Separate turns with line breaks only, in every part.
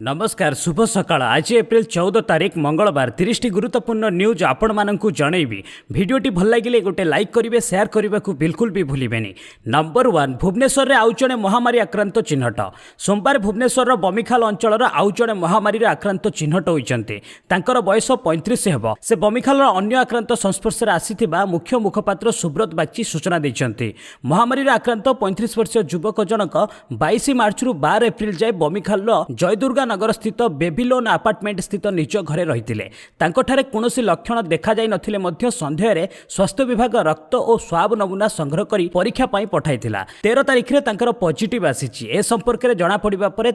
नमस्कार शुभ सकाळ आज एप्रिल 14 तारीख मंगलवार 30 गुरुत्वपूर्ण न्यूज आपण मानकु जनइबी भिडियोटी भल लगे गोटे लाइक करेंगे शेयर करने को बिल्कुल भी भूलें। नंबर 1 भुवनेश्वर में आउ जड़े महामारी आक्रांत चिन्हट सोमवार भुवनेश्वर बमिखाल अंचल आउ जड़े महामारी आक्रांत चिन्हट होती बयस 35 हेब से बमिखाल अन्य आक्रांत संस्पर्श आसी मुख्य मुखपात्र सुब्रत बागची सूचना देते महामारी आक्रांत 35 वर्षीय युवक जनक 22 मार्च रु 12 एप्रिल जाए बमिखाल जयदुर्गा नगर स्थित बेबीलोन अपार्टमेंट स्थित निज घरे रही कौन लक्षण देखा जाई नथिले मध्य संदेह स्वास्थ्य विभाग रक्त और स्वाब नमूना संग्रह कर परीक्षा पठाई 13 तारिख में पॉजिटिव आसी ए संपर्क में जना पड़ा पर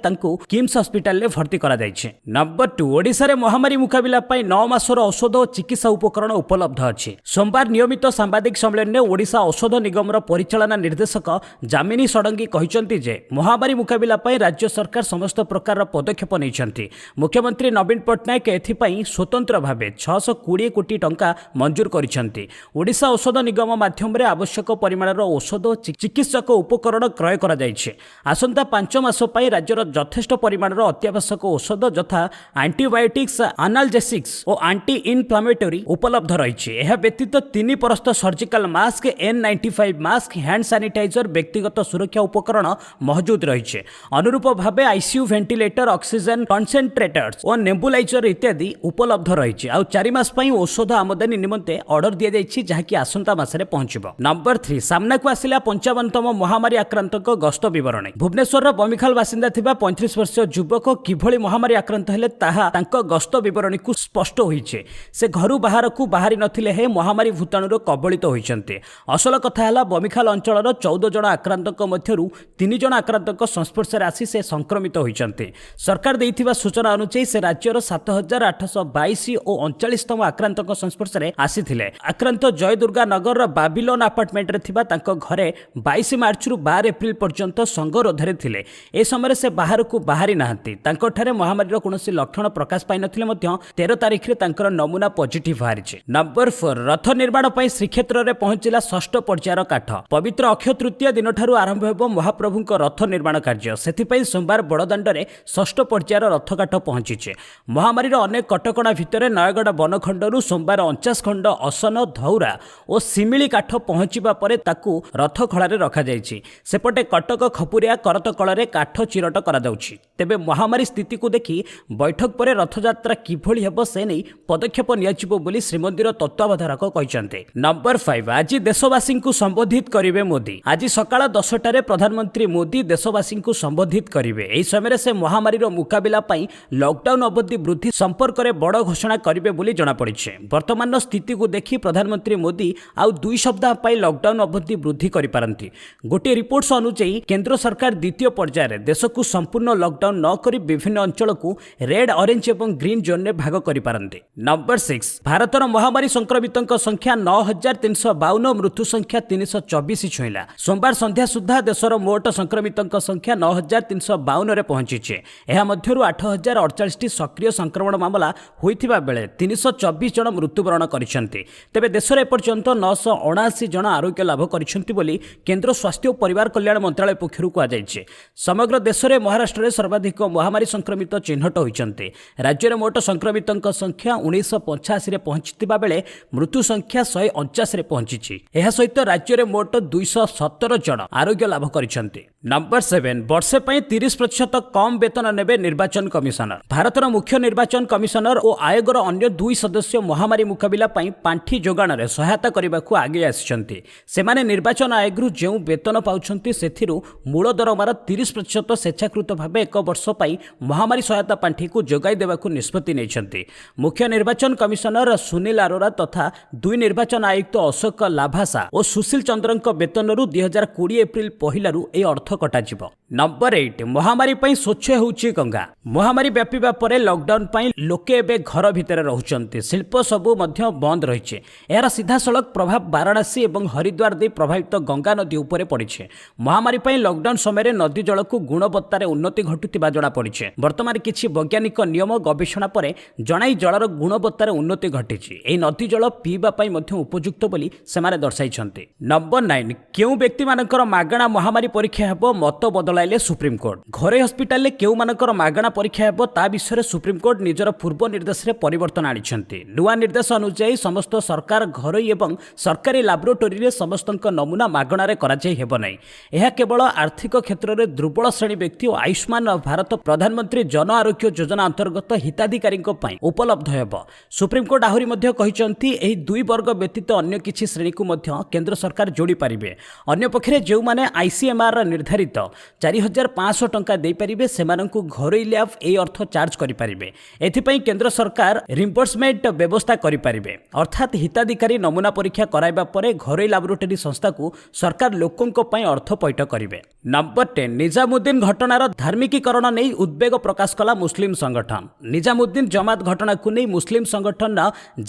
किम्स हॉस्पिटल में भर्ती करा जायछि। नंबर 2 ओडिशा रे महामारी मुकाबला 9 मासर औषध और चिकित्सा उपकरण उपलब्ध अछि। सोमवार नियमित सांबादिक सम्मेलन में ओडिशा औषध निगम परिचालना निर्देशक जामिनी षडंगी कहते जे महामारी मुकाबला राज्य सरकार समस्त प्रकार पदक्षेप नहीं। मुख्यमंत्री नवीन पट्टनायक एथिपाई स्वतंत्र भावे 620 कोटी टंका मंजूर करिसेंती। ओडिशा औषध निगम माध्यम रे आवश्यक परिमाणर औषध और चिकित्सक उपकरण क्रय करा जायछि। आसंता 5 मास पई राज्यर यथेष्ट परिमाणर अत्यावश्यक औषध यथा एंटीबायोटिक्स एनाल्जेसिक्स और एंटी इनफ्लामेटरी उपलब्ध रही। यह व्यतीत 3 परस्त surgical mask N95 mask hand sanitizer व्यक्तिगत सुरक्षा उपकरण मौजूद रही। अनुरूप भावे आईसीयू वेंटिलेटर ऑक्सीजन कॉन्सेंट्रेटर्स और नेबुलाइजर इत्यादि उपलब्ध रही। आउ 4 मास पई औषध आमदानी निमंते ऑर्डर दिया जायछि जहाँकि आसंता मासरे पहुंचबो। नंबर 3 सामना को आसिला 55तम महामारी आक्रांतक गस्त विवरणी। भुवनेश्वर बमिखाल बासिंदा थिबा 35 वर्षीय युवक किभଳି महामारी आक्रांत हेले ताहा तांको गस्त विवरणी को स्पष्ट होइछे। से घरु बाहर को बाहरी नथिले हे महामारी भूताणुर कबलित होइछन्ते। असल कथा हला बमिखाल अंचलर 14 जण आक्रांतक मध्यरु 3 जण आक्रांतक संस्पर्श आसी से संक्रमित होइछन्ते। सरकार देइथिबा सूचना अनुसार से राज्यर 7822 और 39तम आक्रांतक संस्पर्श आसीथिले। आक्रांत जयदुर्गा नगर बेबीलोन अपार्टमेंट रे थिबा तांको घरे 22 मार्च रु 12 एप्रिल पर्यंत संगरोधरे थिले। ए समय से बाहर को बाहरी नाहंती। तांको ठारे महामारीर कोनोसी लक्षण प्रकाश पाई नथिले मध्य 13 तारिख रे तांकर नमूना पॉजिटिव बाहरिছে। नंबर 4 रथ निर्माण पई श्रीक्षेत्र रे पहुंचिला 6ठ पर्यायर काठ। पवित्र अक्षय तृतीया दिन ठारू आरंभ हेबो महाप्रभुंक रथ निर्माण कार्य। सेथिपई सोमवार बड़दाण्ड रे 6ठ पर्यायर रथकाठ पहुंची। महामारी अनेक कटकणा भितर नयगढ़ बनखंडरू सोमवार 49 खंड असन धौरा और सिमिली काठ पहुंचवा पर ताकू रथ खड़े रखा जायछि। सेपटे कटक खपुरिया करतकल रे काठ चिरट करा जाउछि। तेबे महामारी स्थिति को देखि बैठक पर रथयात्रा किभଳି हेब से नहीं पदक्षेप नियाजिबो बोली श्रीमंदिर तत्वावधारक कहते। नंबर 5 आज देशवासी को संबोधित करिवे मोदी। आज सकाळ 10टारे प्रधानमंत्री मोदी देशवासी को संबोधित करिवे। एही समय से महामारी मुकाबला पाई लॉकडाउन अवधि वृद्धि संपर्क में बड़ घोषणा करेंगे बोली जना पड़े। वर्तमान स्थिति को देखि प्रधानमंत्री मोदी आउ 2 सप्ताह पाई लॉकडाउन अवधि वृद्धि करिपारंती। गोटे रिपोर्ट्स अनुसार केंद्र सरकार द्वितीय पर्यायर देश को संपूर्ण लॉकडाउन न करी विभिन्न अंचल को रेड ऑरेंज और ग्रीन जोन में भाग करिपारंती। नंबर 6 भारतर महामारी संक्रमितों संख्या 9352 मृत्यु संख्या 324 छुईला। सोमवार संध्या सुधा देशर मोट संक्रमितों संख्या 9352 रे पहुंची। यह मध्यरु 8048 सक्रिय संक्रमण मामला होइथिबा बेले 324 जन मृत्युवरण करिसेंती। तेबे देश रे पर्यंत 979 जन आरोग्य लाभ करिसेंती बोली केंद्र स्वास्थ्य और परिवार कल्याण मंत्रालय पक्षरु कहा जायछि। समग्र देश रे महाराष्ट्र रे सर्वाधिक महामारी संक्रमित चिन्हट होइचंती। राज्य रे मोट संक्रमितों संख्या 1985 रे पहुंचतिबा बेले मृत्यु संख्या 149 रे पहुंचीछि। एहा सहित राज्य रे मोट 217 जन आरोग्य लाभ करिसेंती। नंबर 7 वर्षे पई 30% कम वेतन नेबे निर्वाचन कमिशनर। भारतर मुख्य निर्वाचन कमिशनर और आयोगर अन्य 2 सदस्य महामारी मुकाबला पई पांठी जोगाण रे सहायता करबा को आगे आसिछंती। सेमाने निर्वाचन आयोग जो वेतन पाउछंती सेथिरु मूल दरमार 30% स्वेच्छाकृत भावे 1 वर्ष पई महामारी सहायता पांठी को जोगाई देबा को निष्पत्ति नैछंती। मुख्य निर्वाचन कमिशनर सुनील अरोरा तथा 2 निर्वाचन आयुक्त अशोक लाभासा और सुशील चंद्रक वेतनरू 2020 एप्रिल पहिलारू ए अर्थ कटाजिबो। नंबर 8 महामारी पई स्वच्छ होउची गंगा। महामारी व्यापीबा परे लॉकडाउन पई लोके एबे घर भितर रहउचंती। शिल्प सबु मध्य बंद रहिছে। एहार सीधा सड़क प्रभाव वाराणसी और हरिद्वार दे प्रभावित गंगा नदी उपरे पड़िছে। महामारी पई लॉकडाउन समय नदी जल को गुणवत्तार उन्नति घटुथिबा जणा पड़िছে। वर्तमान किछि वैज्ञानिक नियम गवेषणा परे जणाई जलर गुणवत्तार उन्नति घटिछि। एही नदी जल पीबा पई मध्य उपयुक्त बोली सेमाने दर्शाइछंती। नंबर 9 केउ व्यक्ति मानकर मागणा महामारी परीक्षा हेब ହେବ ମତ ବଦଳାଇଲେ ସୁପ୍ରିମକୋର୍ଟ। ଘରୋଇ ହସ୍ପିଟାଲରେ କେଉଁମାନଙ୍କର ମାଗଣା ପରୀକ୍ଷା ହେବ ତା ବିଷୟରେ ସୁପ୍ରିମକୋର୍ଟ ନିଜର ପୂର୍ବ ନିର୍ଦ୍ଦେଶରେ ପରିବର୍ତ୍ତନ ଆଣିଛନ୍ତି। ନୂଆ ନିର୍ଦ୍ଦେଶ ଅନୁଯାୟୀ ସମସ୍ତ ସରକାର ଘରୋଇ ଏବଂ ସରକାରୀ ଲାବୋରେଟୋରୀରେ ସମସ୍ତଙ୍କ ନମୁନା ମାଗଣାରେ କରାଯାଇ ହେବ ନାହିଁ। ଏହା କେବଳ ଆର୍ଥିକ କ୍ଷେତ୍ରରେ ଦୁର୍ବଳ ଶ୍ରେଣୀ ବ୍ୟକ୍ତି ଓ ଆୟୁଷ୍ମାନ ଭାରତ ପ୍ରଧାନମନ୍ତ୍ରୀ ଜନ ଆରୋଗ୍ୟ ଯୋଜନା ଅନ୍ତର୍ଗତ ହିତାଧିକାରୀଙ୍କ ପାଇଁ ଉପଲବ୍ଧ ହେବ। ସୁପ୍ରିମକୋର୍ଟ ଆହୁରି ମଧ୍ୟ କହିଛନ୍ତି ଏହି ଦୁଇ ବର୍ଗ ବ୍ୟତୀତ ଅନ୍ୟ କିଛି ଶ୍ରେଣୀକୁ ମଧ୍ୟ କେନ୍ଦ୍ର ସରକାର ଯୋଡ଼ି ପାରିବେ। ଅନ୍ୟପକ୍ଷରେ ଯେଉଁମାନେ ଆଇସିଏମ୍ଆର ନିର୍ଦ୍ଧାରିତ 4,500 ଟଙ୍କା ଦେଇପାରିବେ ସେମାନଙ୍କୁ ଘରୋଇ ଲ୍ୟାବ୍ ଏହି ଅର୍ଥ ଚାର୍ଜ କରିପାରିବେ। ଏଥିପାଇଁ କେନ୍ଦ୍ର ସରକାର ରିମ୍ବର୍ସମେଣ୍ଟ ବ୍ୟବସ୍ଥା କରିପାରିବେ, ଅର୍ଥାତ୍ ହିତାଧିକାରୀ ନମୁନା ପରୀକ୍ଷା କରାଇବା ପରେ ଘରୋଇ ଲାବୋରେଟୋରୀ ସଂସ୍ଥାକୁ ସରକାର ଲୋକଙ୍କ ପାଇଁ ଅର୍ଥ ପୈଠ କରିବେ। ନମ୍ବର 10 ନିଜାମୁଦ୍ଦିନ ଘଟଣାର ଧାର୍ମିକୀକରଣ ନେଇ ଉଦ୍ବେଗ ପ୍ରକାଶ କଲା ମୁସଲିମ ସଂଗଠନ। ନିଜାମୁଦ୍ଦିନ ଜମାତ ଘଟଣାକୁ ନେଇ ମୁସଲିମ ସଂଗଠନ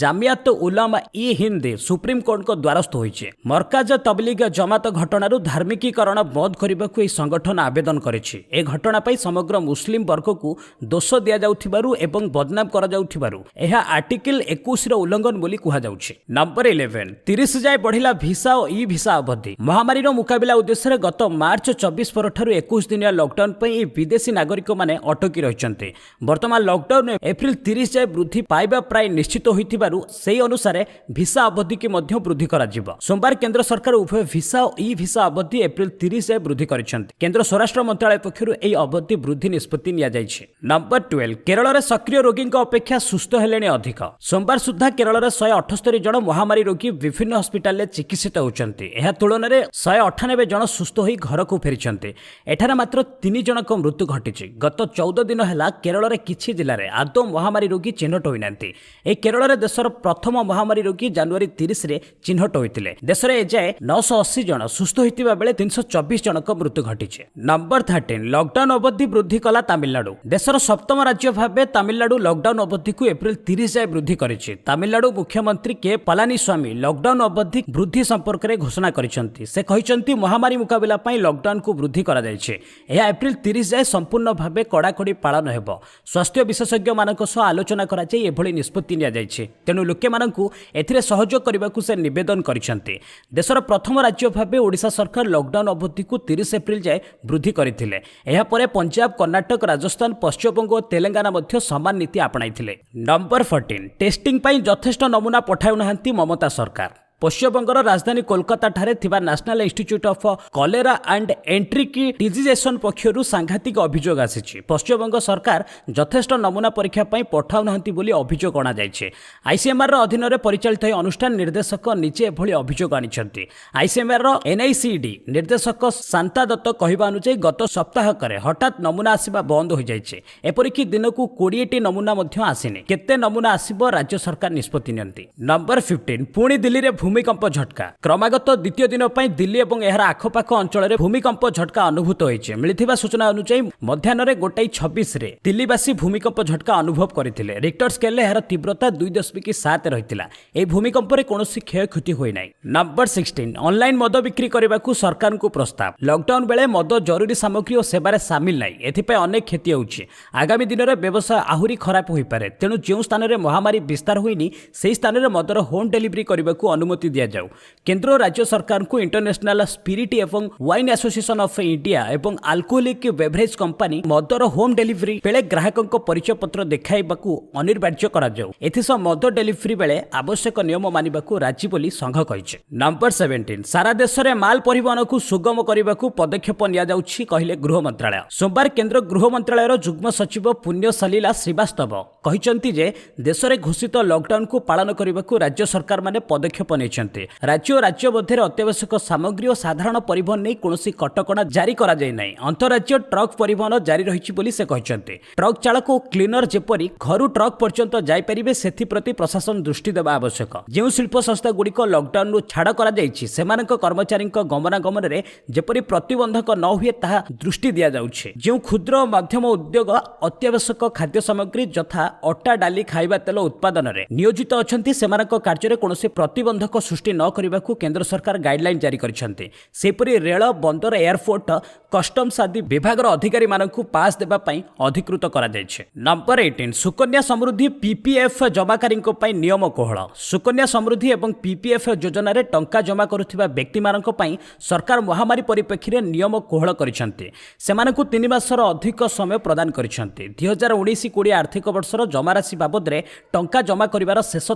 ଜାମିଆତ ଉଲାମା ଇ ହିନ୍ଦ ସୁପ୍ରିମକୋର୍ଟଙ୍କ ଦ୍ୱାରସ୍ଥ ହୋଇଛି। ମରକାଜ ତବଲିଗ ଜମାତ ଘଟଣାରୁ ଧାର୍ମିକୀକରଣ ବନ୍ଦ କରିବାକୁ ଏହି ସଂଗଠନ ଆବେଦନ କରିଛି। ଏ ଘଟଣା ପାଇଁ ସମଗ୍ର ମୁସଲିମ ବର୍ଗକୁ ଦୋଷ ଦିଆଯାଉଥିବାରୁ ଏବଂ ବଦନାମ କରାଯାଉଥିବାରୁ ଏହା ଆର୍ଟିକଲ 21ର ଉଲ୍ଲଂଘନ ବୋଲି କୁହାଯାଉଛି। ନମ୍ବର 11 30 ଯାଏ ବଢ଼ିଲା ଭିସା ଓ ଇ ଭିସା ଅବଧି। ମହାମାରୀର ମୁକାବିଲା ଉଦ୍ଦେଶ୍ୟରେ ଗତ ମାର୍ଚ୍ଚ 24 ପରଠାରୁ 21 ଦିନିଆ ଲକଡାଉନ ପାଇଁ ଏହି ବିଦେଶୀ ନାଗରିକମାନେ ଅଟକି ରହିଛନ୍ତି। ବର୍ତ୍ତମାନ ଲକଡାଉନ ଏପ୍ରିଲ 30 ଯାଏ ବୃଦ୍ଧି ପାଇବା ପ୍ରାୟ ନିଶ୍ଚିତ ହୋଇଥିବାରୁ ସେହି ଅନୁସାରେ ଭିସା ଅବଧିକୁ ମଧ୍ୟ ବୃଦ୍ଧି କରାଯିବ। ସୋମବାର କେନ୍ଦ୍ର ସରକାର ଉଭୟ ଭିସା ଓ ଇ ଭିସା ଅବଧି ଏପ୍ରିଲ 30 ଯାଏ ବୃଦ୍ଧି କରିଛନ୍ତି। କେନ୍ଦ୍ର ସ୍ୱରାଷ୍ଟ୍ର ମନ୍ତ୍ରାଳୟ ପକ୍ଷରୁ ଏହି ଅବଧି ବୃଦ୍ଧି ନିଷ୍ପତ୍ତି ନିଆଯାଇଛି। ନମ୍ବର 12 କେରଳରେ ସକ୍ରିୟ ରୋଗୀଙ୍କ ଅପେକ୍ଷା ସୁସ୍ଥ ହେଲେଣି ଅଧିକ। ସୋମବାର ସୁଦ୍ଧା କେରଳରେ 178 ଜଣ ମହାମାରୀ ରୋଗୀ ବିଭିନ୍ନ ହସ୍ପିଟାଲରେ ଚିକିତ୍ସିତ ହେଉଛନ୍ତି। ଏହା ତୁଳନାରେ 198 ଜଣ ସୁସ୍ଥ ହୋଇ ଘରକୁ ଫେରିଛନ୍ତି। ଏଠାରେ ମାତ୍ର 3 ଜଣଙ୍କ ମୃତ୍ୟୁ ଘଟିଛି। ଗତ 14 ଦିନ ହେଲା କେରଳରେ କିଛି ଜିଲ୍ଲାରେ ଆଦୌ ମହାମାରୀ ରୋଗୀ ଚିହ୍ନଟ ହୋଇନାହାନ୍ତି। ଏହି କେରଳରେ ଦେଶର ପ୍ରଥମ ମହାମାରୀ ରୋଗୀ ଜାନୁଆରୀ 30ରେ ଚିହ୍ନଟ ହୋଇଥିଲେ। ଦେଶରେ ଏଯାଏ 980 ଜଣ ସୁସ୍ଥ ହୋଇଥିବା ବେଳେ 324 ଜଣଙ୍କ ମୃତ୍ୟୁ ଘଟିଛି। ନମ୍ବର 13 ଲକଡାଉନ ଅବଧି ବୃଦ୍ଧି କଲା ତାମିଲନାଡୁ। ଦେଶର ସପ୍ତମ ରାଜ୍ୟ ଭାବେ ତାମିଲନାଡୁ ଲକଡାଉନ ଅବଧିକୁ ଏପ୍ରିଲ 30 ଯାଏ ବୃଦ୍ଧି କରିଛି। ତାମିଲନାଡୁ ମୁଖ୍ୟମନ୍ତ୍ରୀ କେ ପଲାନିସ୍ୱାମୀ ଲକଡାଉନ ଅବଧି ବୃଦ୍ଧି ସମ୍ପର୍କରେ ଘୋଷଣା କରିଛନ୍ତି। ସେ କହିଛନ୍ତି ମହାମାରୀ ମୁକାବିଲା ପାଇଁ ଲକଡାଉନକୁ ବୃଦ୍ଧି କରାଯାଇଛି। ଏହା ଏପ୍ରିଲ 30 ଯାଏ ସମ୍ପୂର୍ଣ୍ଣ ଭାବେ କଡ଼ାକଡ଼ି ପାଳନ ହେବ। ସ୍ୱାସ୍ଥ୍ୟ ବିଶେଷଜ୍ଞମାନଙ୍କ ସହ ଆଲୋଚନା କରାଯାଇ ଏଭଳି ନିଷ୍ପତ୍ତି ନିଆଯାଇଛି। ତେଣୁ ଲୋକମାନଙ୍କୁ ଏଥିରେ ସହଯୋଗ କରିବାକୁ ସେ ନିବେଦନ କରିଛନ୍ତି। ଦେଶର ପ୍ରଥମ ରାଜ୍ୟ ଭାବେ ଓଡ଼ିଶା ସରକାର ଲକଡାଉନ ଅବଧିକୁ 30 ଏପ୍ରିଲ ଯାଏ ବୃଦ୍ଧି କରିଥିଲେ। ଏହାପରେ ପଞ୍ଜାବ, କର୍ଣ୍ଣାଟକ, ରାଜସ୍ଥାନ, ପଶ୍ଚିମବଙ୍ଗ ଓ ତେଲେଙ୍ଗାନା ମଧ୍ୟ ସମାନ ନୀତି ଆପଣାଇଥିଲେ। ନମ୍ବର 14 ଟେଷ୍ଟିଂ ପାଇଁ ଯଥେଷ୍ଟ ନମୁନା ପଠାଉନାହାନ୍ତି ମମତା ସରକାର। ପଶ୍ଚିମବଙ୍ଗର ରାଜଧାନୀ କୋଲକାତାଠାରେ ଥିବା national institute of cholera and enteric diseases ପକ୍ଷରୁ ସାଂଘାତିକ ଅଭିଯୋଗ ଆସିଛି। ପଶ୍ଚିମବଙ୍ଗ ସରକାର ଯଥେଷ୍ଟ ନମୁନା ପରୀକ୍ଷା ପାଇଁ ପଠାଉନାହାନ୍ତି ବୋଲି ଅଭିଯୋଗ ଅଣାଯାଇଛି। ଆଇସିଏମ୍ଆର୍ର ଅଧୀନରେ ପରିଚାଳିତ ଏହି ଅନୁଷ୍ଠାନ ନିର୍ଦ୍ଦେଶକ ନିଜେ ଏଭଳି ଅଭିଯୋଗ ଆଣିଛନ୍ତି। ଆଇସିଏମ୍ଆର୍ର ଏନ୍ଆଇସିଡି ନିର୍ଦ୍ଦେଶକ ଶାନ୍ତା ଦତ୍ତ କହିବା ଅନୁଯାୟୀ ଗତ ସପ୍ତାହକରେ ହଠାତ୍ ନମୁନା ଆସିବା ବନ୍ଦ ହୋଇଯାଇଛି। ଏପରିକି ଦିନକୁ 20ଟି ନମୁନା ମଧ୍ୟ ଆସିନି। କେତେ ନମୁନା ଆସିବ ରାଜ୍ୟ ସରକାର ନିଷ୍ପତ୍ତି ନିଅନ୍ତି। ନମ୍ବର 15 ପୁଣି ଦିଲ୍ଲୀରେ ଭୂମିକମ୍ପ ଝଟକା। କ୍ରମାଗତ ଦ୍ୱିତୀୟ ଦିନ ପାଇଁ ଦିଲ୍ଲୀ ଏବଂ ଏହାର ଆଖପାଖ ଅଞ୍ଚଳରେ ଭୂମିକମ୍ପ ଝଟକା ଅନୁଭୂତ ହୋଇଛି। ମିଳିଥିବା ସୂଚନା ଅନୁଯାୟୀ ମଧ୍ୟାହ୍ନରେ 1:26ରେ ଦିଲ୍ଲୀବାସୀ ଭୂମିକମ୍ପ ଝଟକା ଅନୁଭବ କରିଥିଲେ। ରିକ୍ଟର ସ୍କେଲରେ ଏହାର ତୀବ୍ରତା 2.7 ରହିଥିଲା। ଏହି ଭୂମିକମ୍ପରେ କୌଣସି କ୍ଷୟକ୍ଷତି ହୋଇନାହିଁ। ନମ୍ବର 16 ଅନଲାଇନ୍ ମଦ ବିକ୍ରି କରିବାକୁ ସରକାରଙ୍କୁ ପ୍ରସ୍ତାବ। ଲକଡାଉନ ବେଳେ ମଦ ଜରୁରୀ ସାମଗ୍ରୀ ଓ ସେବାରେ ସାମିଲ ନାହିଁ। ଏଥିପାଇଁ ଅନେକ କ୍ଷତି ହେଉଛି। ଆଗାମୀ ଦିନରେ ବ୍ୟବସାୟ ଆହୁରି ଖରାପ ହୋଇପାରେ। ତେଣୁ ଯେଉଁ ସ୍ଥାନରେ ମହାମାରୀ ବିସ୍ତାର ହୋଇନି ସେହି ସ୍ଥାନରେ ମଦର ହୋମ୍ ଡେଲିଭରି କରିବାକୁ ଅନୁମତି ଦିଆଯାଉ। କେନ୍ଦ୍ର ଓ ରାଜ୍ୟ ସରକାରଙ୍କୁ ଇଣ୍ଟରନ୍ୟାସନାଲ ସ୍ପିରିଟ୍ ଏବଂ ୱାଇନ୍ ଆସୋସିଏସନ ଅଫ୍ ଇଣ୍ଡିଆ ଏବଂ ଆଲକୋହଲିକ୍ ବେଭରେଜ କମ୍ପାନୀ ମଦର ହୋମ୍ ଡେଲିଭରି ବେଳେ ଗ୍ରାହକଙ୍କ ପରିଚୟ ପତ୍ର ଦେଖାଇବାକୁ ଅନିବାର୍ଯ୍ୟ କରାଯାଉ। ଏଥିସହ ମଦ ଡେଲିଭରି ବେଳେ ଆବଶ୍ୟକ ନିୟମ ମାନିବାକୁ ରାଜି ବୋଲି ସଂଘ କହିଛି। ନମ୍ବର 17 ସାରା ଦେଶରେ ମାଲ ପରିବହନକୁ ସୁଗମ କରିବାକୁ ପଦକ୍ଷେପ ନିଆଯାଉଛି କହିଲେ ଗୃହ ମନ୍ତ୍ରାଳୟ। ସୋମବାର କେନ୍ଦ୍ର ଗୃହ ମନ୍ତ୍ରାଳୟର ଯୁଗ୍ମ ସଚିବ ପୁଣ୍ୟ ସଲୀଲା ଶ୍ରୀବାସ୍ତବ କହିଛନ୍ତି ଯେ ଦେଶରେ ଘୋଷିତ ଲକଡାଉନକୁ ପାଳନ କରିବାକୁ ରାଜ୍ୟ ସରକାରମାନେ ପଦକ୍ଷେପ ନେଇଛନ୍ତି। ରାଜ୍ୟ ଓ ରାଜ୍ୟ ମଧ୍ୟରେ ଅତ୍ୟାବଶ୍ୟକ ସାମଗ୍ରୀ ଓ ସାଧାରଣ ପରିବହନ ନେଇ କୌଣସି କଟକଣା ଜାରି କରାଯାଇ ନାହିଁ। ଅନ୍ତଃରାଜ୍ୟ ଟ୍ରକ୍ ପରିବହନ ଜାରି ରହିଛି ବୋଲି ସେ କହିଛନ୍ତି। ଟ୍ରକ୍ ଚାଳକ ଓ କ୍ଲିନର ଯେପରି ଘରୁ ଟ୍ରକ୍ ପର୍ଯ୍ୟନ୍ତ ଯାଇପାରିବେ ସେଥିପ୍ରତି ପ୍ରଶାସନ ଦୃଷ୍ଟି ଦେବା ଆବଶ୍ୟକ। ଯେଉଁ ଶିଳ୍ପ ସଂସ୍ଥାଗୁଡ଼ିକ ଲକଡାଉନରୁ ଛାଡ଼ କରାଯାଇଛି ସେମାନଙ୍କ କର୍ମଚାରୀଙ୍କ ଗମନାଗମନରେ ଯେପରି ପ୍ରତିବନ୍ଧକ ନ ହୁଏ ତାହା ଦୃଷ୍ଟି ଦିଆଯାଉଛି। ଯେଉଁ କ୍ଷୁଦ୍ର ଓ ମଧ୍ୟମ ଉଦ୍ୟୋଗ ଅତ୍ୟାବଶ୍ୟକ ଖାଦ୍ୟ ସାମଗ୍ରୀ ଯଥା ଅଟା ଡାଲି ଖାଇବା ତେଲ ଉତ୍ପାଦନରେ ନିୟୋଜିତ ଅଛନ୍ତି ସେମାନଙ୍କ କାର୍ଯ୍ୟରେ କୌଣସି ପ୍ରତିବନ୍ଧକ ସୃଷ୍ଟି ନ କରିବାକୁ କେନ୍ଦ୍ର ସରକାର ଗାଇଡଲାଇନ୍ ଜାରି କରିଛନ୍ତି। ସେହିପରି ରେଳ, ବନ୍ଦର, ଏୟାରପୋର୍ଟ, କଷ୍ଟମ୍ସ ଆଦି ବିଭାଗର ଅଧିକାରୀମାନଙ୍କୁ ପାସ୍ ଦେବା ପାଇଁ ଅଧିକୃତ କରାଯାଇଛି। ନମ୍ବର 18 ସୁକନ୍ୟା ସମୃଦ୍ଧି ପିପିଏଫ୍ ଜମାକାରୀଙ୍କ ପାଇଁ ନିୟମ କୋହଳ। ସୁକନ୍ୟା ସମୃଦ୍ଧି ଏବଂ ପିପିଏଫ୍ ଯୋଜନାରେ ଟଙ୍କା ଜମା କରୁଥିବା ବ୍ୟକ୍ତିମାନଙ୍କ ପାଇଁ ସରକାର ମହାମାରୀ ପରିପ୍ରେକ୍ଷୀରେ ନିୟମ କୋହଳ କରିଛନ୍ତି। ସେମାନଙ୍କୁ 3 ମାସର ଅଧିକ ସମୟ ପ୍ରଦାନ କରିଛନ୍ତି। 2019-20 ଆର୍ଥିକ ବର୍ଷର ଜମାରାଶି ବାବଦରେ ଟଙ୍କା ଜମା କରିବାର ଶେଷ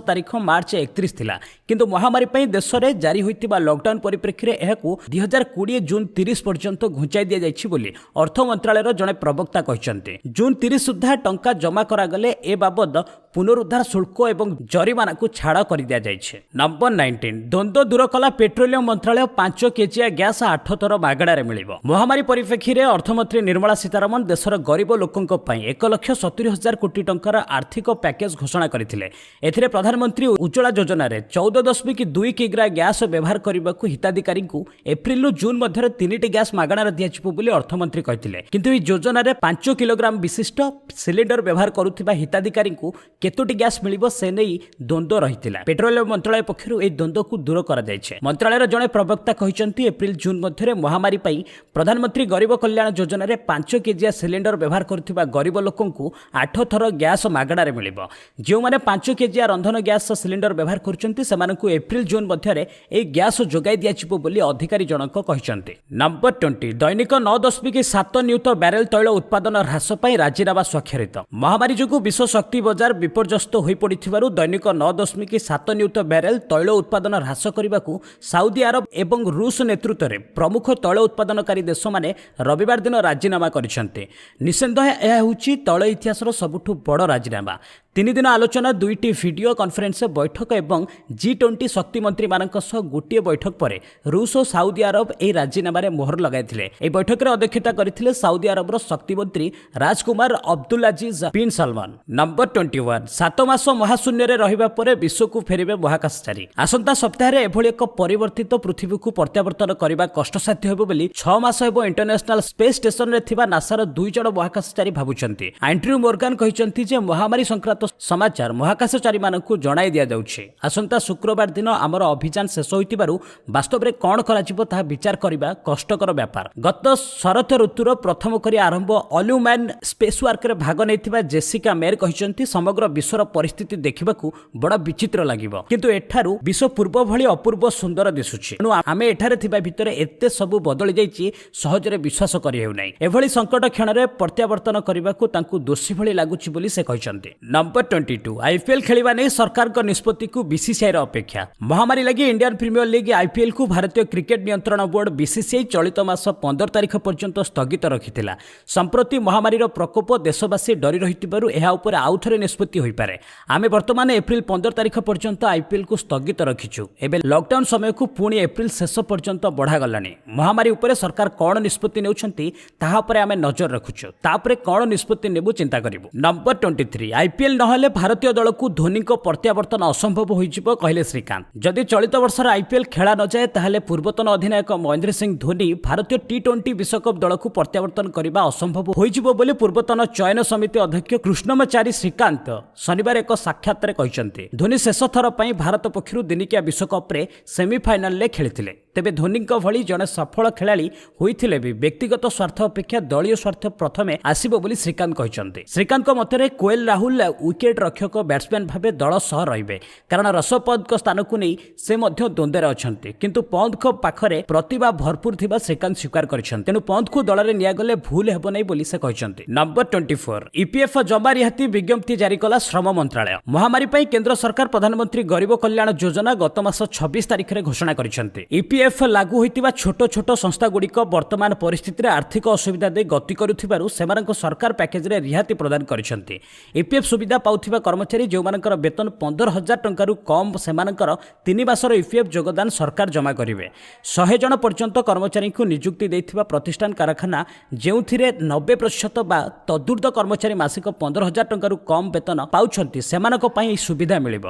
ତାରିଖ ମାର୍ଚ୍ଚ 31 ଥିଲା, କିନ୍ତୁ ମହାମାରୀ ପାଇଁ ଦେଶରେ ଜାରି ହୋଇଥିବା ଲକଡାଉନ ପରିପ୍ରେକ୍ଷୀରେ ଏହାକୁ 2020 ଜୁନ୍ 30 ପର୍ଯ୍ୟନ୍ତ ଘୁଞ୍ଚାଇ ଦିଆଯାଇଛି ବୋଲି ଅର୍ଥ ମନ୍ତ୍ରାଳୟର ଜଣେ ପ୍ରବକ୍ତା କହିଛନ୍ତି। ଜୁନ୍ 30 ସୁଦ୍ଧା ଟଙ୍କା ଜମା କରାଗଲେ ଏ ବାବଦ ପୁନରୁଦ୍ଧାର ଶୁଳ୍କ ଏବଂ ଜରିମାନାକୁ ଛାଡ଼ କରିଦିଆଯାଇଛି। ନମ୍ବର 19 ଦ୍ୱନ୍ଦ୍ୱ ଦୂର କଲା ପେଟ୍ରୋଲିୟମ ମନ୍ତ୍ରାଳୟ 5 କେଜିଆ ଗ୍ୟାସ୍ 8 ଥର ମାଗଣାରେ ମିଳିବ। ମହାମାରୀ ପରିପ୍ରେକ୍ଷୀରେ ଅର୍ଥମନ୍ତ୍ରୀ ନିର୍ମଳା ସୀତାରମଣ ଦେଶର ଗରିବ ଲୋକଙ୍କ ପାଇଁ 1,70,000 କୋଟି ଟଙ୍କାର ଆର୍ଥିକ ପ୍ୟାକେଜ ଘୋଷଣା କରିଥିଲେ। ଏଥିରେ ପ୍ରଧାନମନ୍ତ୍ରୀ ଉଜ୍ଜ୍ୱଳା ଯୋଜନାରେ 14.2 କିଗ୍ରା ଗ୍ୟାସ୍ ବ୍ୟବହାର କରିବାକୁ ହିତାଧିକାରୀଙ୍କୁ ଏପ୍ରିଲରୁ ଜୁନ୍ ମଧ୍ୟରେ 3ଟି ଗ୍ୟାସ୍ ମାଗଣାରେ ଦିଆଯିବ ବୋଲି ଅର୍ଥମନ୍ତ୍ରୀ କହିଥିଲେ। କିନ୍ତୁ ଏହି ଯୋଜନାରେ 5 କିଲୋଗ୍ରାମ ବିଶିଷ୍ଟ ସିଲିଣ୍ଡର ବ୍ୟବହାର କରୁଥିବା ହିତାଧିକାରୀଙ୍କୁ କେତୋଟି ଗ୍ୟାସ୍ ମିଳିବ ସେ ନେଇ ଦ୍ୱନ୍ଦ୍ୱ ରହିଥିଲା। ପେଟ୍ରୋଲିୟମ ମନ୍ତ୍ରାଳୟ ପକ୍ଷରୁ ଏହି ଦ୍ୱନ୍ଦ୍ୱକୁ ଦୂର କରାଯାଇଛି। ମନ୍ତ୍ରାଳୟର ଜଣେ ପ୍ରବକ୍ତା କହିଛନ୍ତି ଏପ୍ରିଲ ଜୁନ୍ ମଧ୍ୟରେ ମହାମାରୀ ପାଇଁ ପ୍ରଧାନମନ୍ତ୍ରୀ ଗରିବ କଲ୍ୟାଣ ଯୋଜନାରେ 5 କେଜିଆ ସିଲିଣ୍ଡର ବ୍ୟବହାର କରୁଥିବା ଗରିବ ଲୋକଙ୍କୁ 8 ଥର ଗ୍ୟାସ୍ ମାଗଣାରେ ମିଳିବ। ଯେଉଁମାନେ 5 କେଜିଆ ରନ୍ଧନ ଗ୍ୟାସ୍ ସିଲିଣ୍ଡର ବ୍ୟବହାର କରୁଛନ୍ତି ସେମାନଙ୍କୁ ଏପ୍ରିଲ ଜୁନ୍ ମଧ୍ୟରେ ଏହି ଗ୍ୟାସ୍ ଯୋଗାଇ ଦିଆଯିବ ବୋଲି ଅଧିକାରୀ ଜଣକ କହିଛନ୍ତି। ନମ୍ବର 20 ଦୈନିକ 9.7 ନିୟୁତ ବ୍ୟାରେଲ ତୈଳ ଉତ୍ପାଦନ ହ୍ରାସ ପାଇଁ ରାଜିନାମା ସ୍ୱାକ୍ଷରିତ। ମହାମାରୀ ଯୋଗୁଁ ବିଶ୍ୱ ଶକ୍ତି ବଜାର ବିପର୍ଯ୍ୟସ୍ତ ହୋଇପଡ଼ିଥିବାରୁ ଦୈନିକ 9.7 ନିୟୁତ ବ୍ୟାରେଲ ତୈଳ ଉତ୍ପାଦନ ହ୍ରାସ କରିବାକୁ ସାଉଦି ଆରବ ଏବଂ ରୁଷ ନେତୃତ୍ୱରେ ପ୍ରମୁଖ ତୈଳ ଉତ୍ପାଦନକାରୀ ଦେଶମାନେ ରବିବାର ଦିନ ରାଜିନାମା କରିଛନ୍ତି। ନିଃସନ୍ଦେହ ଏହା ହେଉଛି ତୈଳ ଇତିହାସର ସବୁଠୁ ବଡ଼ ରାଜିନାମା। 3 ଦିନ ଆଲୋଚନା, 2ଟି ଭିଡିଓ କନଫରେନ୍ସ ବୈଠକ ଏବଂ G20 ଶକ୍ତିମନ୍ତ୍ରୀମାନଙ୍କ ସହ ଗୋଟିଏ ବୈଠକ ପରେ ରୁଷ ଓ ସାଉଦି ଆରବ ଏହି ରାଜିନାମାରେ ମୋହର ଲଗାଇଥିଲେ। ଏହି ବୈଠକରେ ଅଧ୍ୟକ୍ଷତା କରିଥିଲେ ସାଉଦି ଆରବର ଶକ୍ତିମନ୍ତ୍ରୀ ରାଜକୁମାର ଅବଦୁଲ୍ଲାଜିଜ୍ ବିନ୍ ସଲମାନ। ନମ୍ବର 21 7 ମାସ ମହାଶୂନ୍ୟରେ ରହିବା ପରେ ବିଶ୍ୱକୁ ଫେରିବେ ମହାକାଶଚାରୀ। ଆସନ୍ତା ସପ୍ତାହରେ ଏଭଳି ଏକ ପରିବର୍ତ୍ତିତ ପୃଥିବୀକୁ ପ୍ରତ୍ୟାବର୍ତ୍ତନ କରିବା କଷ୍ଟସାଧ୍ୟ ହେବ ବୋଲି 6 ମାସ ହେବ ଇଣ୍ଟରନ୍ୟାସନାଲ ସ୍ପେସ୍ ଷ୍ଟେସନରେ ଥିବା ନାସାର 2 ଜଣ ମହାକାଶଚାରୀ ଭାବୁଛନ୍ତି। ଆଣ୍ଡ୍ରିଉ ମୋର୍ଗାନ କହିଛନ୍ତି ଯେ ମହାମାରୀ ସଂକ୍ରାନ୍ତ ସମାଚାର ମହାକାଶଚାରୀମାନଙ୍କୁ ଜଣାଇ ଦିଆଯାଉଛି। ଆସନ୍ତା ଶୁକ୍ରବାର ଦିନ ଆମର ଅଭିଯାନ ଶେଷ ହୋଇଥିବାରୁ ବାସ୍ତବରେ କ'ଣ କରାଯିବ ତାହା ବିଚାର କରିବା କଷ୍ଟକର ବ୍ୟାପାର। ଗତ ଶରତ ଋତୁର ପ୍ରଥମ କରି ଆରମ୍ଭ ଅଲ୍ ହ୍ୟୁମ୍ୟାନ୍ ସ୍ପେସୱାର୍କରେ ଭାଗ ନେଇଥିବା ଜେସିକା ମେର୍ କହିଛନ୍ତି ସମଗ୍ର ବିଶ୍ୱର ପରିସ୍ଥିତି ଦେଖିବାକୁ ବଡ଼ ବିଚିତ୍ର ଲାଗିବ, କିନ୍ତୁ ଏଠାରୁ ବିଶ୍ୱ ପୂର୍ବ ଭଳି ଅପୂର୍ବ ସୁନ୍ଦର ଦିଶୁଛି। ତେଣୁ ଆମେ ଏଠାରେ ଥିବା ଭିତରେ ଏତେ ସବୁ ବଦଳି ଯାଇଛି ସହଜରେ ବିଶ୍ୱାସ କରି ହେଉନାହିଁ। ଏଭଳି ସଙ୍କଟ କ୍ଷଣରେ ପ୍ରତ୍ୟାବର୍ତ୍ତନ କରିବାକୁ ତାଙ୍କୁ ଦୋଷୀ ଭଳି ଲାଗୁଛି ବୋଲି ସେ କହିଛନ୍ତି। ନମ୍ବର 22 ଆଇପିଏଲ୍ ଖେଳିବା ନେଇ ସରକାରଙ୍କ ନିଷ୍ପତ୍ତିକୁ ବିସିସିଆଇର ଅପେକ୍ଷା। ମହାମାରୀ ଲାଗି ଇଣ୍ଡିଆନ୍ ପ୍ରିମିୟର ଲିଗ୍ ଆଇପିଏଲ୍କୁ ଭାରତୀୟ କ୍ରିକେଟ୍ ନିୟନ୍ତ୍ରଣ ବୋର୍ଡ ବିସିସିଆଇ ଚଳିତ ମାସ 15 ତାରିଖ ପର୍ଯ୍ୟନ୍ତ ସ୍ଥଗିତ ରଖିଥିଲା। ସମ୍ପ୍ରତି ମହାମାରୀର ପ୍ରକୋପ ଦେଶବାସୀ ଡରି ରହିଥିବାରୁ ଏହା ଉପରେ ଆଉଥରେ ନିଷ୍ପତ୍ତି ହୋଇପାରେ। ଆମେ ବର୍ତ୍ତମାନ ଏପ୍ରିଲ 15 ତାରିଖ ପର୍ଯ୍ୟନ୍ତ ଆଇପିଏଲ୍କୁ ସ୍ଥଗିତ ରଖିଛୁ। ଏବେ ଲକଡାଉନ ସମୟକୁ ପୁଣି ଏପ୍ରିଲ ଶେଷ ପର୍ଯ୍ୟନ୍ତ ବଢ଼ାଗଲାଣି। ମହାମାରୀ ଉପରେ ସରକାର କ'ଣ ନିଷ୍ପତ୍ତି ନେଉଛନ୍ତି ତାହା ଉପରେ ଆମେ ନଜର ରଖୁଛୁ। ତାପରେ କ'ଣ ନିଷ୍ପତ୍ତି ନେବୁ ଚିନ୍ତା କରିବୁ। ନମ୍ବର 23 ଆଇପିଏଲ୍ ନହେଲେ ଭାରତୀୟ ଦଳକୁ ଧୋନିଙ୍କ ପ୍ରତ୍ୟାବର୍ତ୍ତନ ଅସମ୍ଭବ ହୋଇଯିବ କହିଲେ ଶ୍ରୀକାନ୍ତ। ଯଦି ଚଳିତ ବର୍ଷର ଆଇପିଏଲ୍ ଖେଳା ନଯାଏ ତାହେଲେ ପୂର୍ବତନ ଅଧିନାୟକ ମହେନ୍ଦ୍ର ସିଂ ଧୋନି ଭାରତୀୟ ଟି20 ବିଶ୍ୱକପ୍ ଦଳକୁ ପ୍ରତ୍ୟାବର୍ତ୍ତନ କରିବା ଅସମ୍ଭବ ହୋଇଯିବ ବୋଲି ପୂର୍ବତନ ଚୟନ ସମିତି ଅଧ୍ୟକ୍ଷ କୃଷ୍ଣମଚାରୀ ଶ୍ରୀକାନ୍ତ ଶନିବାର ଏକ ସାକ୍ଷାତରେ କହିଛନ୍ତି। ଧୋନି ଶେଷ ଥର ପାଇଁ ଭାରତ ପକ୍ଷରୁ ଦିନିକିଆ ବିଶ୍ୱକପ୍ରେ ସେମିଫାଇନାଲରେ ଖେଳିଥିଲେ। ତେବେ ଧୋନିଙ୍କ ଭଳି ଜଣେ ସଫଳ ଖେଳାଳି ହୋଇଥିଲେ ବି ବ୍ୟକ୍ତିଗତ ସ୍ୱାର୍ଥ ଅପେକ୍ଷା ଦଳୀୟ ସ୍ୱାର୍ଥ ପ୍ରଥମେ ଆସିବ ବୋଲି ଶ୍ରୀକାନ୍ତ କହିଛନ୍ତି। ଶ୍ରୀକାନ୍ତଙ୍କ ମତରେ କୋଏଲ ରାହୁଲ ୱିକେଟ୍ ରକ୍ଷକ ବ୍ୟାଟ୍ସମ୍ୟାନ୍ ଭାବେ ଦଳ ସହ ରହିବେ, କାରଣ ଋଷଭ ପନ୍ତଙ୍କ ସ୍ଥାନକୁ ନେଇ ସେ ମଧ୍ୟ ଦ୍ୱନ୍ଦ୍ୱରେ ଅଛନ୍ତି। କିନ୍ତୁ ପନ୍ତଙ୍କ ପାଖରେ ପ୍ରତିଭା ଭରପୁର ଥିବା ଶ୍ରୀକାନ୍ତ ସ୍ୱୀକାର କରିଛନ୍ତି। ତେଣୁ ପନ୍ତଙ୍କୁ ଦଳରେ ନିଆଗଲେ ଭୁଲ ହେବ ନାହିଁ ବୋଲି ସେ କହିଛନ୍ତି। ନମ୍ବର 24 ଇପିଏଫ୍ ଜମା ରିହାତି ବିଜ୍ଞପ୍ତି ଜାରି କଲା ଶ୍ରମ ମନ୍ତ୍ରାଳୟ। ମହାମାରୀ ପାଇଁ କେନ୍ଦ୍ର ସରକାର ପ୍ରଧାନମନ୍ତ୍ରୀ ଗରିବ କଲ୍ୟାଣ ଯୋଜନା ଗତ ମାସ 26 ତାରିଖରେ ଘୋଷଣା କରିଛନ୍ତି। ଇପିଏଫ୍ ଲାଗୁ ହୋଇଥିବା ଛୋଟ ଛୋଟ ସଂସ୍ଥାଗୁଡ଼ିକ ବର୍ତ୍ତମାନ ପରିସ୍ଥିତିରେ ଆର୍ଥିକ ଅସୁବିଧା ଦେଇ ଗତି କରୁଥିବାରୁ ସେମାନଙ୍କ ସରକାର ପ୍ୟାକେଜରେ ରିହାତି ପ୍ରଦାନ କରିଛନ୍ତି। ଇପିଏଫ୍ ସୁବିଧା ପାଉଥିବା କର୍ମଚାରୀ ଯେଉଁମାନଙ୍କର ବେତନ 15,000 ଟଙ୍କାରୁ କମ୍ ସେମାନଙ୍କର 3 ମାସର ଇପିଏଫ୍ ଯୋଗଦାନ ସରକାର ଜମା କରିବେ। 100 ଜଣ ପର୍ଯ୍ୟନ୍ତ କର୍ମଚାରୀଙ୍କୁ ନିଯୁକ୍ତି ଦେଇଥିବା ପ୍ରତିଷ୍ଠାନ କାରଖାନା ଯେଉଁଥିରେ 90% ବା ତଦୁର୍ଦ୍ଧ କର୍ମଚାରୀ ମାସିକ 15,000 ଟଙ୍କାରୁ କମ୍ ବେତନ ପାଉଛନ୍ତି ସେମାନଙ୍କ ପାଇଁ ଏହି ସୁବିଧା ମିଳିବ।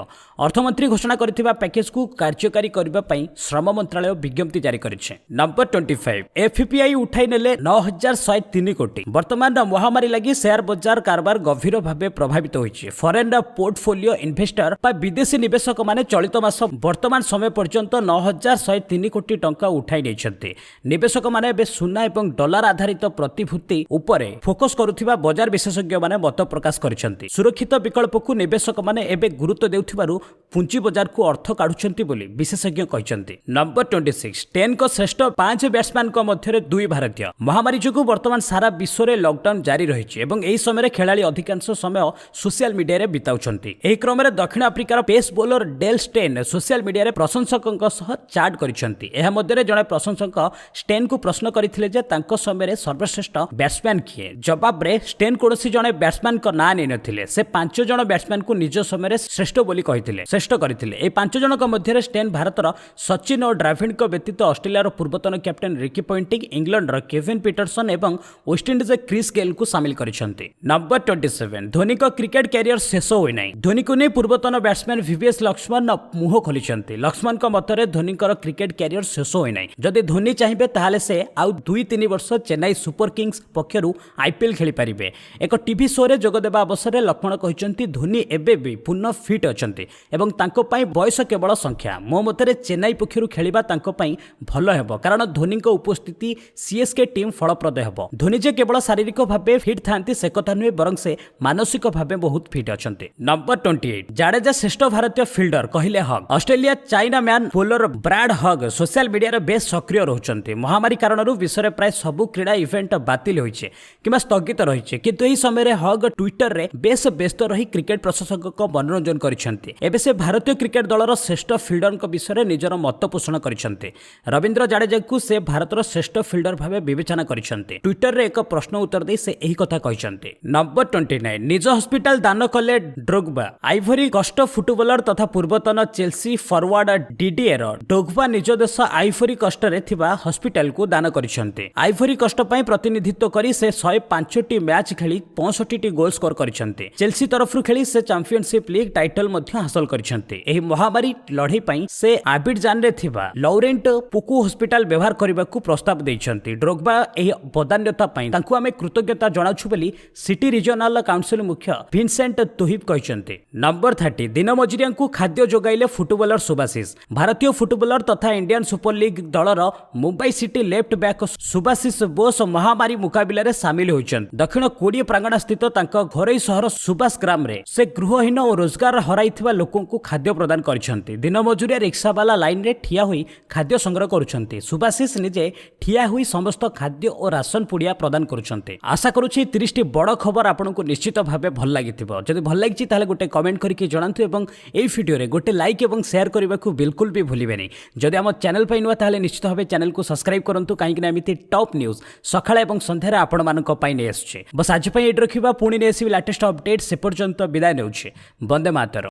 ଅର୍ଥମନ୍ତ୍ରୀ ଘୋଷଣା କରିଥିବା ପ୍ୟାକେଜକୁ କାର୍ଯ୍ୟକାରୀ କରିବା ପାଇଁ ଶ୍ରମ ମନ୍ତ୍ରାଳୟ विज्ञप्ति जारी करिছে। नंबर 25 एफपीआई उठाई नेले 9103 कोटी। वर्तमान महामारी लगी शेयर बाजार कारबार गभीर भाव प्रभावित होइছে। फॉरेन पोर्टफोलियो इन्वेस्टर बा विदेशी निवेशक माने चलित मास वर्तमान समय पर्यंत 9103 कोटी टंका उठाई नेछन्ते। निवेशक माने बे सुना एवं डॉलर आधारित प्रतिभूति उपरे फोकस करुथिबा बाजार विशेषज्ञ माने मत प्रकाश करिसन्ते। सुरक्षित विकल्प को निवेशक माने एबे गुरुत्व देउथिबारु पुंजी बाजार को अर्थ काढुछन्ती बोली विशेषज्ञ कहिसन्ते। नंबर 26 10 को श्रेष्ठ 5 बैट्समैन को मध्य 2 भारतीय। महामारी जोगु वर्तमान सारा विश्व रे लॉकडाउन जारी रहिछि एवं एही समय रे खेलाड़ी अधिकांश समय सोशल मीडिया रे बिताउछन्ती। एही क्रम रे दक्षिण अफ्रिकार pace bowler Dale Steyn social media रे प्रशंसकक सह चाट करिसन्ती। एहा मध्य रे जणे प्रशंसक स्टेन को प्रश्न करथिले जे तांको समय रे सर्वश्रेष्ठ बैट्समैन किए। जवाब रे स्टेन कोनोसी जणे बैट्समैन को ना नै नथिले। से 5 जण बैट्समैन को निज समय रे श्रेष्ठ बोली कहिथिले श्रेष्ठ करथिले। ए 5 जनक मध्य रे स्टेन भारतर सचिन और द्रविड़ को व्यतीत ऑस्ट्रेलिया रो पूर्वतन कैप्टेन रिकी पॉन्टिंग, इंग्लैंड रो केविन पीटरसन एवं वेस्टइंडीज क्रिस गेल को शामिल करिसन्ते। नंबर 27 धोनी को क्रिकेट कैरियर शेष होई नै। धोनी को नै पूर्वतन बैट्समैन वीवीएस लक्ष्मण मुह खोलिसन्ते। लक्ष्मण को मतरे धोनी को क्रिकेट कैरियर शेष होई नै। जदि धोनी चाहिबे ताहाले से आउ 2-3 वर्ष चेन्नई सुपर किंग्स पक्षरु आईपीएल खेली परिबे। एक टीवी शो रे जोग देबा अवसर रे लक्ष्मण कहिसन्ती धोनी एबे भी पूर्ण फिट अछन्ते एवं तांको पई बयस केवल संख्या। मो मतरे चेन्नई पक्षरु खेलिबा तांको पई भलो हेबो कारण धोनी को उपस्थिति सीएसके टीम फलप्रद हेबो। धोनी जे केवल शारीरिक भाबे फिट थांती से कथा नुहे बरং से मानसिक भाबे बहुत फिट अछन्ते। नंबर 28 जाडेजा श्रेष्ठ भारतीय फील्डर कहिले Hogg. Australia chinaman bowler Brad Hogg social media रे बेस सक्रिय रहउछन्ते। महामारी कारणरू विश्व प्राय सबु क्रीडा इवेंट बातिल होइछे किबा स्थगित रहिछे किंतु एही समय रे हग ट्विटर रे बेस व्यस्त रही क्रिकेट प्रशंसकक मनोरंजन करिसन्ते। एबे से भारतीय क्रिकेट दलर श्रेष्ठ फील्डरक विषय रे निजर मत पोषण करिसन्ते। रविंद्र जाडेजा को से भारतर श्रेष्ठ फील्डर भाबे विवेचना करिसन्ते। ट्विटर रे एक प्रश्न उत्तर दे से एही कथा कहिसन्ते। नंबर 29 निज हॉस्पिटल दान कले ड्रोग्बा। आइवरी कस्ट फुटबॉलर तथा पूर्वतन चेल्सी फॉरवर्ड डिडिएर ड्रोग्बा निज देश आइवरी कस्ट रे थिबा हॉस्पिटल को दान करिसन्ते। आइवरी कस्ट पई प्रतिनिधित्व करी से 105टी मैच खेली 65टी गोल स्कोर करिसन्ते। चेल्सी तरफरु खेली से चैंपियनशिप लीग टाइटल मध्य हासिल करिसन्ते। एही महामारी लढई पई से आबिडजान रे थिबा लॉरेंट पुकु हॉस्पिटल व्यवहार करबाकू प्रस्ताव दैछन्ते। ड्रोग्बा एही बदान्यता पई तांकू आमे कृतज्ञता जणाछु बोली सिटी रीजनल काउंसिल मुख्य विंसेंट तुहिब कहिसन्ते। नंबर 30 दिन मजुरिया को खाद्य जोगाइले फुटबॉलर सुभाशिष। भारतीय फुटबॉलर तथा इंडियन सुपर लीग दलर Mumbai City left back Subhasish Bose महामारी मुकाबिला रे शामिल होइछन्ते। दक्षिण कोडिया प्रांगण स्थित तांका घरोई सहर सुभाष ग्राम रे से गृहहीन और रोजगार हराइथिबा लोकन को खाद्य प्रदान करिसन्ते। दिन मजुरिया रिक्शावाला लाइन रे ठिया होई खाद्य संग्रह करुछन्ते। सुभाशिष निजे ठिया होई समस्त खाद्य और राशन पुड़िया प्रदान करुछन्ते। आशा करूछि 30 टी बड़ खबर आपनको निश्चित भाबे भल लागिथिबो। जदि भल लागिछि ताले गोटे कमेंट करके जणांतु एवं एई वीडियो रे गोटे लाइक एवं शेयर करबाकू बिल्कुल भी भूलिबेनी। जदि हम चैनल पे नुवा ताले निश्चित भाबे चैनल को सब्सक्राइब करंतु काहेकि ना एमिति टॉप न्यूज सखाळे एवं संध्यारे आपण मानक पई नै आछे। बस आज पई एड रखिबा पुणी नै आसी लेटेस्ट अपडेट से पर्यंत विदाय नेउछे। वंदे मातरम।